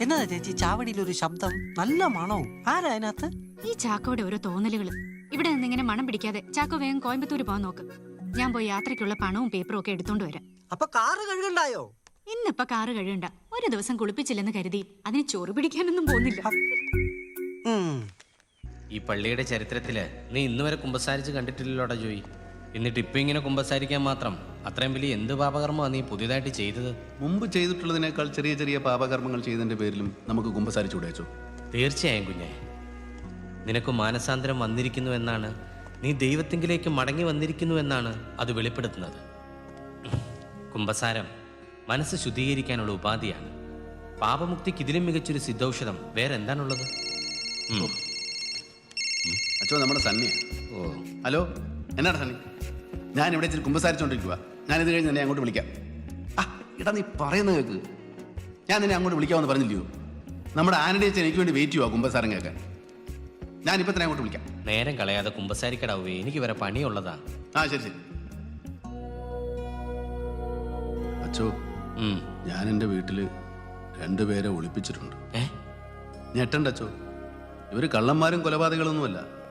എന്നതാ ചേച്ചി ചാവടിയിൽ ഒരു ശബ്ദം, നല്ല മണവും? ആരാ അതിനകത്ത്? ഈ ചാക്കോയുടെ ഓരോ തോന്നലുകൾ. ഇവിടെ നിന്ന് ഇങ്ങനെ മണം പിടിക്കാതെ ചാക്കോ വേഗം കോയമ്പത്തൂര് പോകാൻ നോക്ക്. ഞാൻ പോയി യാത്രയ്ക്കുള്ള പണവും പേപ്പറും ഒക്കെ എടുത്തോണ്ട് വരാം. അപ്പൊ കാറ് കഴുകണ്ടായോ? ഇന്നിപ്പോ കാറ് കഴുകണ്ട. ഒരു ദിവസം കുളിപ്പിച്ചില്ലെന്ന് കരുതി അതിന് ചൊറു പിടിക്കാനൊന്നും പോകുന്നില്ല. ഈ പള്ളിയുടെ ചരിത്രത്തില് നീ ഇന്ന് വരെ കുമ്പസാരിച്ച് കണ്ടിട്ടില്ലല്ലോടാ ജോയി. എന്നിട്ട് ഇപ്പൊ ഇങ്ങനെ കുമ്പസാരിക്കാൻ മാത്രം അത്രയും വലിയ എന്ത് പാപകർമ്മമാണ് നീ പുതിയതായിട്ട് ചെയ്തത്? മുമ്പ് ചെയ്തിട്ടുള്ളതിനേക്കാൾ ചെറിയ ചെറിയ പാപകർമ്മങ്ങൾ ചെയ്തതിന്റെ പേരിലും നമുക്ക് കുമ്പസാരിച്ചുകൂടെ അച്ചോ? തീർച്ചയായും കുഞ്ഞെ, നിനക്ക് മാനസാന്തരം വന്നിരിക്കുന്നു എന്നാണ്, നീ ദൈവത്തിങ്കിലേക്ക് മടങ്ങി വന്നിരിക്കുന്നു എന്നാണ് അത് വെളിപ്പെടുത്തുന്നത്. കുമ്പസാരം മനസ്സ് ശുദ്ധീകരിക്കാനുള്ള ഉപാധിയാണ്. പാപമുക്തിക്ക് ഇതിലും മികച്ചൊരു സിദ്ധൌഷധം വേറെ എന്താണുള്ളത്? അച്ചോ, നമ്മുടെ സണ്ണിയാ. ഓ, ഹലോ, എന്നാണ് സണ്ണി? ഞാൻ ഇവിടെ ഇച്ചിരി കുമ്പസാരിച്ചോണ്ടിരിക്കുക. ഞാനിത് കഴിഞ്ഞ് നിന്നെ അങ്ങോട്ട് വിളിക്കാം. ആ ഇടാ, നീ പറയുന്നത് കേൾക്ക്. ഞാൻ നിന്നെ അങ്ങോട്ട് വിളിക്കാമെന്ന് പറഞ്ഞില്ലയോ? നമ്മുടെ ആനഡി അച്ഛൻ എനിക്ക് വേണ്ടി വെയിറ്റ് ചെയ്യുക കുമ്പസാരം കേൾക്കാൻ. ഞാനിപ്പോൾ തന്നെ അങ്ങോട്ട് വിളിക്കാം. നേരം കളയാതെ കുമ്പസാരിക്കടാവേ, എനിക്ക് വരെ പണിയുള്ളതാ. ആ ശരി ശരി. അച്ചോ, ഞാൻ എൻ്റെ വീട്ടിൽ 2 പേരെ ഒളിപ്പിച്ചിട്ടുണ്ട്. ഞെട്ടണ്ട അച്ചോ, ഇവര് കള്ളന്മാരും കൊലപാതകളൊന്നുമല്ല.